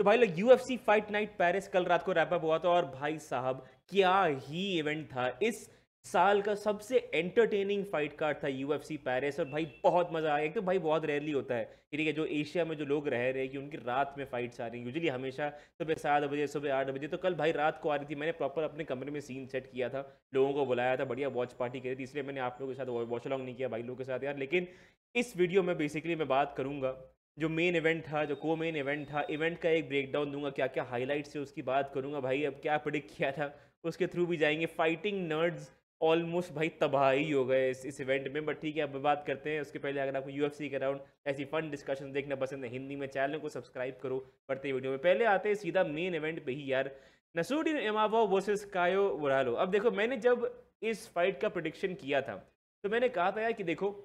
भाई लोग UFC fight night Paris कल रात को रैप अप हुआ था और भाई साहब क्या ही इवेंट था। इस साल का सबसे एंटरटेनिंग फाइट कार्ड था यूएफसी पेरिस और भाई बहुत मजा आया। एक तो भाई बहुत रेयरली होता है कि ठीक है, जो एशिया में जो लोग रह रहे हैं कि उनकी रात में फाइट्स आ रही हैं। यूजुअली हमेशा सुबह 7 बजे सुबह 8 बजे, तो कल भाई रात को आ रही थी। मैंने प्रॉपर अपने कमरे में सीन सेट किया था, लोगों को बुलाया था, बढ़िया वॉच पार्टी करी थी, इसलिए मैंने आप लोगों के साथ वॉच अलॉन्ग नहीं किया भाई लोगों के साथ यार। लेकिन इस वीडियो में बेसिकली मैं बात करूंगा जो मेन इवेंट था, जो को मेन इवेंट था, इवेंट का एक ब्रेकडाउन दूंगा, क्या क्या हाईलाइट्स है उसकी बात करूंगा भाई, अब क्या प्रिडिक्ट किया था उसके थ्रू भी जाएंगे। फाइटिंग नर्ड्स ऑलमोस्ट भाई तबाही हो गए इस इवेंट में, बट ठीक है अब बात करते हैं। उसके पहले अगर आपको यूएफसी के अराउंड ऐसी फन डिस्कशन देखना पसंद है हिंदी में, चैनल को सब्सक्राइब करो। बढ़ते वीडियो में पहले आते हैं सीधा मेन इवेंट पे ही यार, नसूरुद्दीन इमामोव वर्सेस कायो वोरालो। अब देखो, मैंने जब इस फाइट का प्रिडिक्शन किया था तो मैंने कहा था यार कि देखो,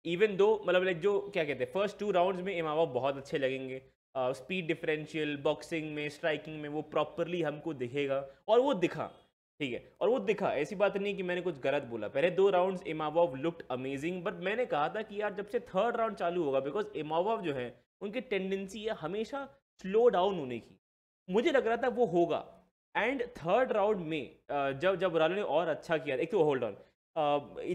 इवन दो मतलब लाइक जो क्या कहते हैं, फर्स्ट 2 राउंड्स में इमामोव बहुत अच्छे लगेंगे, स्पीड डिफरेंशियल, बॉक्सिंग में, स्ट्राइकिंग में वो प्रॉपरली हमको दिखेगा, और वो दिखा। ठीक है, और वो दिखा, ऐसी बात नहीं कि मैंने कुछ गलत बोला। पहले 2 राउंड्स इमामोव लुक्ड अमेजिंग, बट मैंने कहा था कि यार जब से थर्ड राउंड चालू होगा, बिकॉज इमामोव जो है उनकी टेंडेंसी है हमेशा स्लो डाउन होने की, मुझे लग रहा था वो होगा। एंड थर्ड राउंड में जब जब रालो ने और अच्छा किया, एक तो होल्ड ऑन,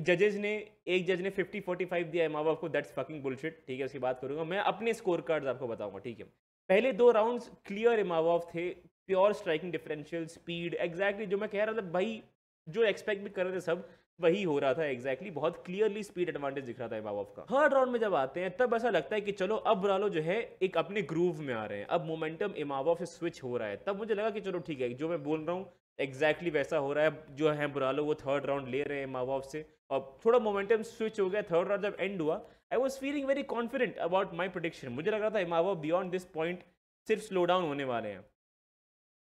जजेस ने, एक जज ने 50-45 दिया इमामोव को, दैट्स फकिंग बुलशिट। ठीक है, उसकी बात करूंगा मैं, अपने स्कोर कार्ड्स आपको बताऊंगा। ठीक है, पहले 2 राउंड्स क्लियर इमामोव थे, pure striking differential, speed, exactly जो मैं कह रहा था भाई, जो एक्सपेक्ट भी कर रहे थे सब वही हो रहा था एग्जैक्टली, बहुत क्लियरली स्पीड एडवांटेज दिख रहा था इमामोव का। थर्ड राउंड में जब आते हैं तब ऐसा लगता है कि चलो अब रालो जो है एक अपने ग्रूव में आ रहे हैं, अब मोमेंटम इमामोव से स्विच हो रहा है। तब मुझे लगा कि चलो ठीक है, जो मैं बोल रहा हूँ एग्जैक्टली वैसा हो रहा है, जो है बुरालो वो थर्ड राउंड ले रहे हैं इमामोव से, और थोड़ा मोमेंटम स्विच हो गया। थर्ड राउंड जब एंड हुआ, I was feeling very confident about my prediction. मुझे लग रहा था इमामोव बियॉन्ड दिस पॉइंट सिर्फ स्लो डाउन होने वाले हैं।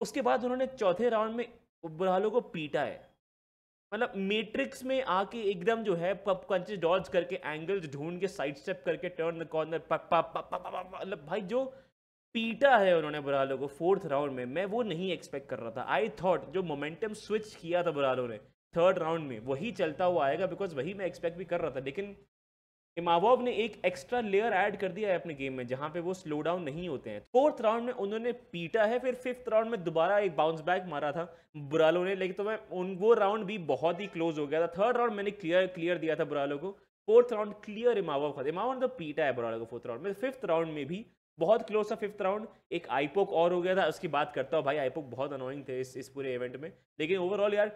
उसके बाद उन्होंने चौथे राउंड में बुरालो को पीटा है, मतलब मैट्रिक्स में आके एकदम जो है पप पंचेस डॉज करके, एंगल्स ढूंढ के, साइड स्टेप करके, टर्न कॉर्नर पप पप पप पप, मतलब भाई जो पीटा है उन्होंने बुरालो को फोर्थ राउंड में, मैं वो नहीं एक्सपेक्ट कर रहा था। आई थॉट जो मोमेंटम स्विच किया था बुरालो ने थर्ड राउंड में वही चलता हुआ आएगा, बिकॉज वही मैं एक्सपेक्ट भी कर रहा था। लेकिन इमामोव ने एक एक्स्ट्रा लेयर ऐड कर दिया है अपने गेम में, जहां पे वो स्लो डाउन नहीं होते हैं। फोर्थ राउंड में उन्होंने पीटा है, फिर फिफ्थ राउंड में दोबारा एक बाउंस बैक मारा था बुरालो ने, लेकिन तो मैं वो राउंड भी बहुत ही क्लोज हो गया था। थर्ड राउंड मैंने क्लियर दिया था बुरालो को, फोर्थ राउंड क्लियर इमामोव था। इमामोव ने तो पीटा है बुरालो को फोर्थ राउंड में। फिफ्थ राउंड में भी बहुत क्लोज था फिफ्थ राउंड, एक आईपोक और हो गया था, उसकी बात करता हूँ भाई, आईपोक बहुत अनोइंग थे इस पूरे इवेंट में। लेकिन ओवरऑल यार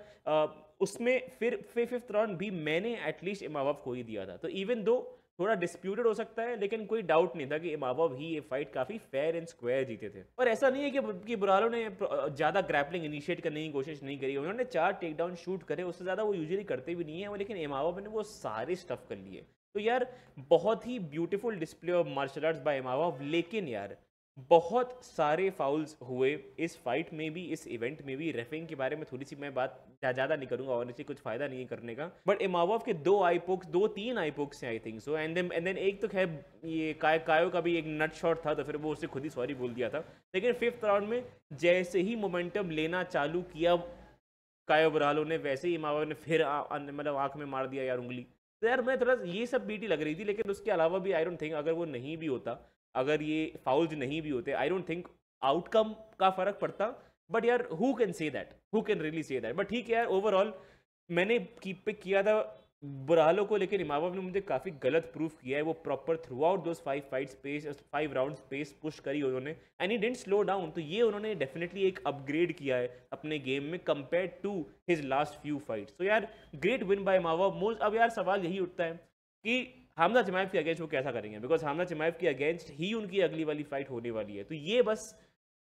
उसमें फिर फिफ्थ राउंड भी मैंने एटलीस्ट इमामोव को ही दिया था। तो इवन दो थोड़ा डिस्प्यूटेड हो सकता है, लेकिन कोई डाउट नहीं था कि इमामोव ही ये फाइट काफी फेयर एंड स्क्वायर जीते थे। और ऐसा नहीं है कि बुरालो ने ज्यादा ग्रैपलिंग इनिशिएट करने की कोशिश नहीं करी, उन्होंने 4 टेक डाउन शूट करे, उससे ज्यादा वो यूजुअली करते भी नहीं है, लेकिन इमामोव ने वो सारे स्टफ कर लिए। तो यार बहुत ही beautiful display of martial arts by Imamov. लेकिन यार बहुत सारे फाउल्स हुए इस फाइट में भी, इस इवेंट में भी। रेफरिंग के बारे में थोड़ी सी मैं बात ज़्यादा नहीं करूंगा, और कुछ फायदा नहीं है करने का, बट इमामोव के 2 आई पोक्स हैं I think so, and then एक तो खैर ये कायो का भी एक नट शॉट था, तो फिर वो उससे खुद ही सॉरी बोल दिया था। लेकिन फिफ्थ राउंड में जैसे ही मोमेंटम लेना चालू किया कायो बुरालो ने, वैसे ही इमामोव ने फिर मतलब आंख में मार दिया यार उंगली। तो यार मैं थोड़ा ये सब बीटी लग रही थी, लेकिन उसके अलावा भी आई डोंट थिंक, अगर वो नहीं भी होता, अगर ये फाउल्स नहीं भी होते, आई डोंट थिंक आउटकम का फर्क पड़ता। बट यार who can say that, who can really say that. But ठीक है यार, ओवरऑल मैंने पिक किया था बुरालो को, लेकिन इमामोव ने मुझे काफ़ी गलत प्रूफ किया है। वो प्रॉपर थ्रू आउट दोस 5 राउंड्स पेस पुश करी उन्होंने, and he didn't slow down. तो ये उन्होंने डेफिनेटली एक अपग्रेड किया है अपने गेम में compare to his last few fights. तो यार great win by Imamov most. अब यार सवाल यही उठता है कि हमजा चिमाएव के अगेंस्ट वो कैसा करेंगे, बिकॉज हमजा चिमाएव के अगेंस्ट ही उनकी अगली वाली फाइट होने वाली है। तो ये बस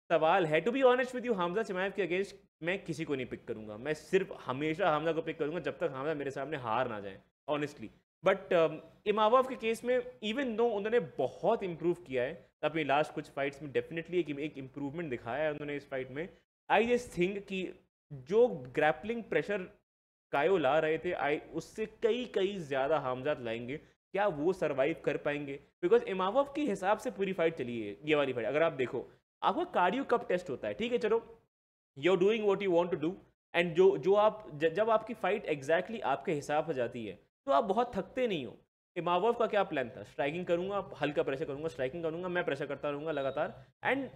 सवाल है। To be honest with you, Khamzat Chimaev के अगेंस्ट मैं किसी को नहीं पिक करूंगा, मैं सिर्फ हमेशा हमजा को पिक करूंगा जब तक हमजा मेरे सामने हार ना जाए ऑनेस्टली। बट इमामोव के केस में इवन दो उन्होंने बहुत इंप्रूव किया है अपनी लास्ट कुछ फाइट्स में, डेफिनेटली एक इंप्रूवमेंट दिखाया है उन्होंने इस फाइट में। आई जस्ट थिंक कि जो ग्रैपलिंग प्रेशर कायो ला रहे थे, आई उससे कई ज़्यादा हमजा लाएंगे। क्या वो सर्वाइव कर पाएंगे, बिकॉज इमामोव के हिसाब से पूरी फाइट चली है ये वाली फाइट। अगर आप देखो, आपका कार्डियो कब टेस्ट होता है, ठीक है चलो you are doing what you want to do, and जो आप जब आपकी फाइट एग्जैक्टली आपके हिसाब से जाती है तो आप बहुत थकते नहीं हो। इमामोव का क्या प्लान था, स्ट्राइकिंग करूंगा, हल्का प्रेशर करूंगा, स्ट्राइकिंग करूंगा, मैं प्रेशर करता रहूंगा लगातार, एंड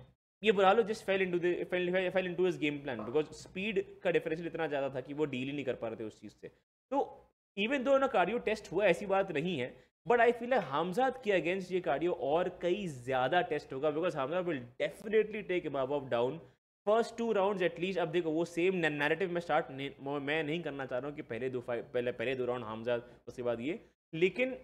ये Burallo just fell into his game plan because speed का डिफरेंशियल इतना ज़्यादा था कि वो डील ही नहीं कर पा रहे थे उस चीज़ से। तो इवन दो ना कार्डियो टेस्ट हुआ ऐसी बात नहीं है, बट आई फील हमजाद के अगेंस्ट ये कार्डियो और कई ज़्यादा टेस्ट होगा because Khamzat will definitely take Imamov down first 2 rounds at least. अब देखो वो सेम नैरेटिव में स्टार्ट मैं नहीं करना चाह रहा हूँ कि पहले 2 राउंड हमजाद उसके बाद ये, लेकिन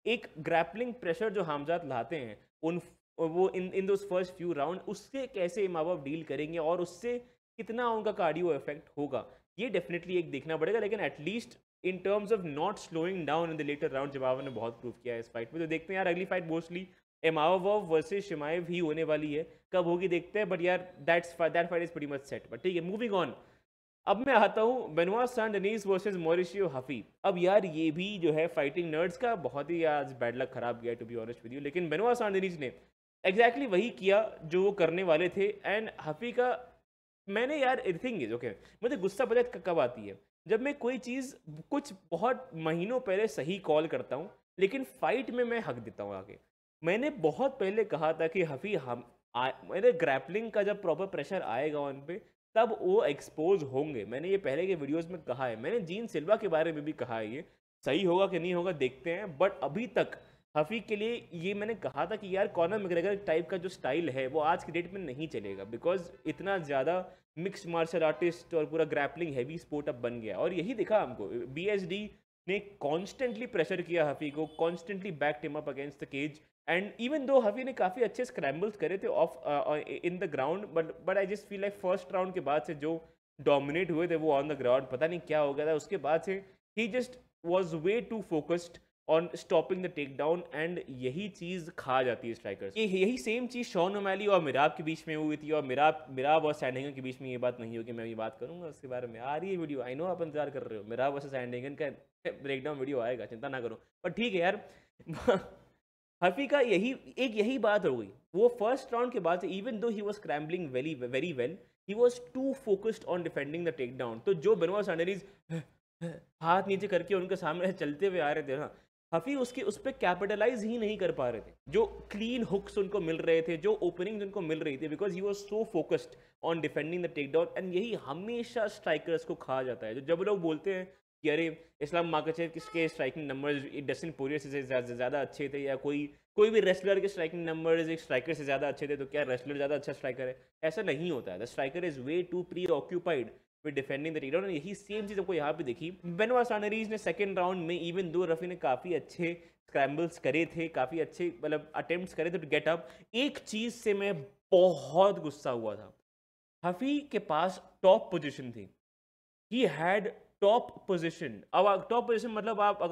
एक ग्रैपलिंग प्रेशर जो हमजाद लाते हैं उन वो इन दोस फर्स्ट फ्यू राउंड, उससे कैसे इमामोव डील करेंगे और उससे कितना उनका कार्डियो इफेक्ट होगा, ये डेफिनेटली एक देखना पड़ेगा। लेकिन at least in terms of not slowing down in the later round Imamov ने बहुत प्रूव किया है इस फाइट में। तो देखते हैं यार, अगली फाइट मोस्टली इमामोव वर्सेस शिमाएव ही होने वाली है, कब होगी देखते हैं, बट यार that fight is pretty much set. But ठीक है, मूविंग ऑन। अब मैं आता हूँ बेनोइट सैन डेनिस वर्सेस मॉरिशियो हफी। अब यार ये भी जो है फाइटिंग नर्ड्स का बहुत ही आज बैड लक खराब गया to be honest with you, लेकिन बेनोइट सैन डेनिस ने एग्जैक्टली वही किया जो वो करने वाले थे। एंड हफी का मैंने यार थिंग इज ओके, मुझे गुस्सा पता है कब आती है, जब मैं कोई चीज़ कुछ बहुत महीनों पहले सही कॉल करता हूँ लेकिन फाइट में मैं हक देता हूँ आगे। मैंने बहुत पहले कहा था कि हफी मेरे ग्रैपलिंग का जब प्रॉपर प्रेशर आएगा उन पे तब वो एक्सपोज होंगे। मैंने ये पहले के वीडियोस में कहा है, मैंने जीन सिल्वा के बारे में भी कहा है, ये सही होगा कि नहीं होगा देखते हैं। बट अभी तक हफी के लिए ये मैंने कहा था कि यार कॉनर मैकग्रेगर टाइप का जो स्टाइल है वो आज की डेट में नहीं चलेगा बिकॉज इतना ज़्यादा मिक्स्ड मार्शल आर्टिस्ट और पूरा ग्रैपलिंग हैवी स्पोर्ट अब बन गया। और यही दिखा हमको, BSD ने कॉन्स्टेंटली प्रेशर किया हफी को, constantly back him up against the cage. And even though Hafi ने काफ़ी अच्छे स्क्रैम्बल्स करे थे off in the ground, but I just feel like first round के बाद से जो डोमिनेट हुए थे वो ऑन द ग्राउंड, पता नहीं क्या हो गया था उसके बाद से ही just was way too focused on stopping the take down. And यही चीज़ खा जाती है स्ट्राइकर्स। यही सेम चीज़ शॉन ओमैली और मिराब के बीच में हुई थी, और मिराब और सैंडिंगन के बीच में ये बात नहीं होगी, मैं ये बात करूंगा उसके बारे में। आ रही है वीडियो, आई नो आप इंतजार कर रहे हो, मिराब वर्सेस सैंडिंगन का ब्रेक डाउन वीडियो आएगा, चिंता ना करो। पर ठीक है यार हफी का यही बात हो गई। वो फर्स्ट राउंड के बाद से even though he was scrambling very well, he was too focused on defending the take down. तो जो बेनोइट सैंडरीज हाथ नीचे करके उनके सामने चलते हुए आ रहे थे ना, हफी उस पर कैपिटलाइज ही नहीं कर पा रहे थे। जो क्लीन हुक्स उनको मिल रहे थे, जो ओपनिंग उनको मिल रही थी, because he was so focused on defending the take down. And यही हमेशा स्ट्राइकर्स को खा जाता है। जब लोग बोलते हैं कि अरे इस्लाम माकाचेव किसके स्ट्राइकिंग नंबर्स डस्टिन पोरियर से ज़्यादा अच्छे थे, या कोई भी रेसलर के स्ट्राइकिंग नंबर्स एक स्ट्राइकर से ज़्यादा अच्छे थे, तो क्या रेसलर ज़्यादा अच्छा स्ट्राइकर है? ऐसा नहीं होता है। The striker is way too preoccupied with defending the takedown. यही सेम चीज़ आपको यहाँ पे देखी। बेनोइट सैंडरीज ने सेकंड राउंड में इवन दो रफी ने काफ़ी अच्छे स्क्रैम्बल्स करे थे, काफ़ी अच्छे मतलब अटेम्प्ट्स करे थे टू गेट अप। एक चीज़ से मैं बहुत गुस्सा हुआ था, हफी के पास टॉप पोजिशन थी, ही हैड टॉप पोजीशन। अब टॉप पोजीशन मतलब आप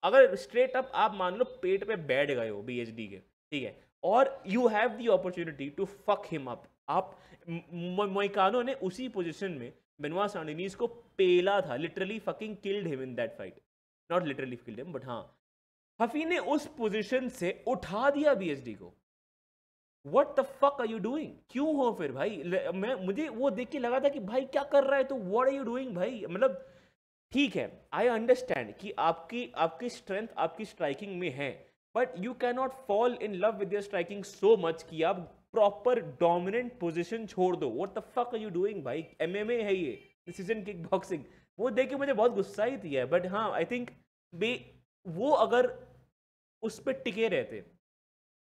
अगर स्ट्रेट अप आप मान लो पेट पे बैठ गए हो BSD के, ठीक है, और you have the opportunity to fuck him up. आप मोइकानो ने उसी पोजीशन में बेनोइट सैंडिनीज को पेला था, literally fucking killed him in that fight. Not literally killed him, but हाँ, हफी ने उस पोजीशन से उठा दिया BSD को। What the fuck are you doing? क्यों हो फिर भाई? मुझे वो देख के लगा था कि भाई क्या कर रहा है तो what are you doing भाई? मतलब ठीक है, आई अंडरस्टैंड कि आपकी स्ट्रेंथ आपकी स्ट्राइकिंग में है, but you can not fall in love with your striking so much कि आप प्रॉपर डोमिनेंट पोजीशन छोड़ दो। What the fuck are you doing भाई? MMA है ये, this is in kick boxing. वो देख के मुझे बहुत गुस्सा ही थी है, बट हाँ आई थिंक वो अगर उस पर टिके रहते,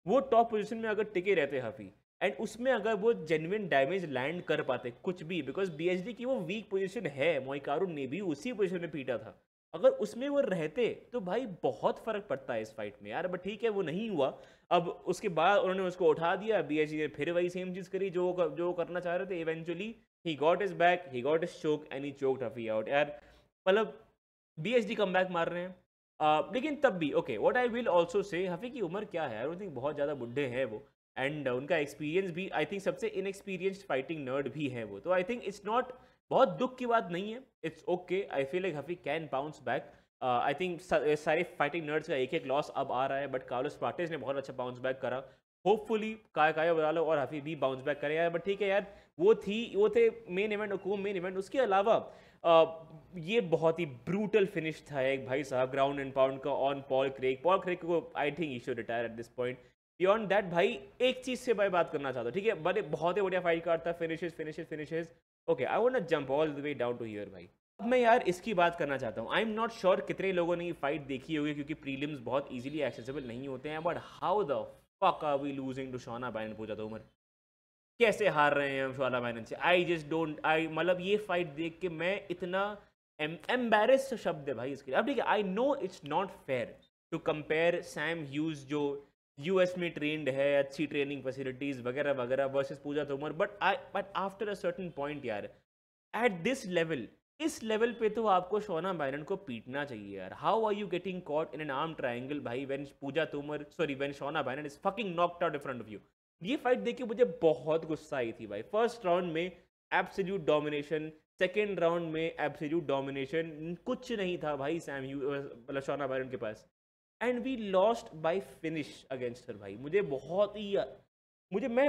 वो टॉप पोजीशन में अगर टिके रहते हफी, एंड उसमें अगर वो जेन्युइन डैमेज लैंड कर पाते कुछ भी, बिकॉज BSD की वो वीक पोजीशन है, मोइकारू ने भी उसी पोजीशन में पीटा था, अगर उसमें वो रहते तो भाई बहुत फर्क पड़ता है इस फाइट में यार। बट ठीक है, वो नहीं हुआ। अब उसके बाद उन्होंने उसको उठा दिया, BSD ने फिर वही सेम चीज़ करी जो करना चाह रहे थे। Eventually he got his back, he got his choke and he choked Hafi out. यार मतलब BSD कम बैक मार रहे हैं, लेकिन तब भी okay, what I will also say, Hafi की उम्र क्या है? आई डोंट थिंक बहुत ज़्यादा बुढ़े हैं वो, एंड उनका एक्सपीरियंस भी आई थिंक सबसे इनएक्सपीरियंस्ड फाइटिंग नर्ड भी है वो। तो आई थिंक इट्स नॉट बहुत दुख की बात नहीं है, it's okay. I feel like Hafi can bounce back. I think सारे फाइटिंग नर्ड्स का एक लॉस अब आ रहा है, बट कार्लोस प्राक्टिस ने बहुत अच्छा बाउंस बैक करा। होपफुली काया बुरालो और हफी भी बाउंस बैक करें यार। बट ठीक है यार, वो थे मेन इवेंट और मेन इवेंट। उसके अलावा ये बहुत ही ब्रूटल फिनिश था एक भाई साहब, ग्राउंड एंड पाउंड का ऑन पॉल क्रेग को। I think he should retire at this point. Beyond that भाई एक चीज से मैं बात करना चाहता हूँ, ठीक है, बड़े बहुत ही बढ़िया फाइट कार्ड था, finishes finishes finishes. Okay, I want to jump all the way down to here भाई। अब मैं यार इसकी बात करना चाहता हूँ। आई एम नॉट श्योर कितने लोगों ने ये फाइट देखी होगी, क्योंकि प्रीलिम्स बहुत इजीली एक्सेसिबल नहीं होते हैं, but how the fuck are we losing to Shauna Bannon Puja Tomar? कैसे हार रहे हैं हम शोना बायन से? आई जस्ट डोंट, आई मतलब ये फाइट देख के मैं इतना एम्बेरस्ड शब्द है भाई इसके लिए। अब ठीक है, I know it's not fair to compare Sam Hughes जो यूएस में ट्रेंड है, अच्छी ट्रेनिंग फैसिलिटीज वगैरह वगैरह, versus Puja Tomar, but after a certain point यार, एट दिस लेवल, इस लेवल पे तो आपको शोना बायरन को पीटना चाहिए यार। How are you getting caught in an arm triangle भाई, when Puja Tomar, sorry, when Shauna Bannon is fucking knocked out in front of you? ये फाइट देख के मुझे बहुत गुस्सा आई थी भाई। फर्स्ट राउंड में एब्सोल्यूट डोमिनेशन, सेकेंड राउंड में एब्सोल्यूट डोमिनेशन, कुछ नहीं था भाई सैम मतलब शोना बायरन के पास, and we lost by finish against her भाई। मुझे बहुत ही, मुझे मैं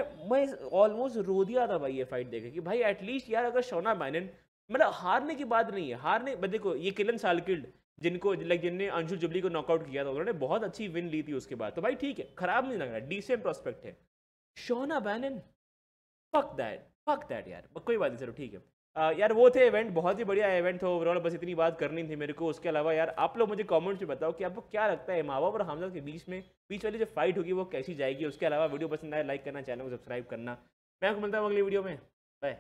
ऑलमोस्ट रो दिया था भाई ये फाइट देखे कि भाई एटलीस्ट यार अगर शोना बायरन, मतलब हारने की बात नहीं है, हारने देखो ये किलन सालकिल्ड जिनको लाइक जिनने अंशुल जुबली को नॉकआउट किया था, उन्होंने बहुत अच्छी विन ली थी उसके बाद, तो भाई ठीक है, खराब नहीं लग रहा, डिसेंट प्रोस्पेक्ट है। शोना बैनन, फक दैट यार, कोई बात नहीं, चलो ठीक है। यार वो थे इवेंट, बहुत ही बढ़िया इवेंट था ओवरऑल, बस इतनी बात करनी थी मेरे को। उसके अलावा यार आप लोग मुझे कमेंट्स में बताओ कि आपको क्या लगता है मावा और हमजा के बीच वाली जो फाइट होगी वो कैसी जाएगी। उसके अलावा वीडियो पसंद आए लाइक करना, चैनल को सब्सक्राइब करना। मैं आपको मिलता हूँ अगली वीडियो में, बाय।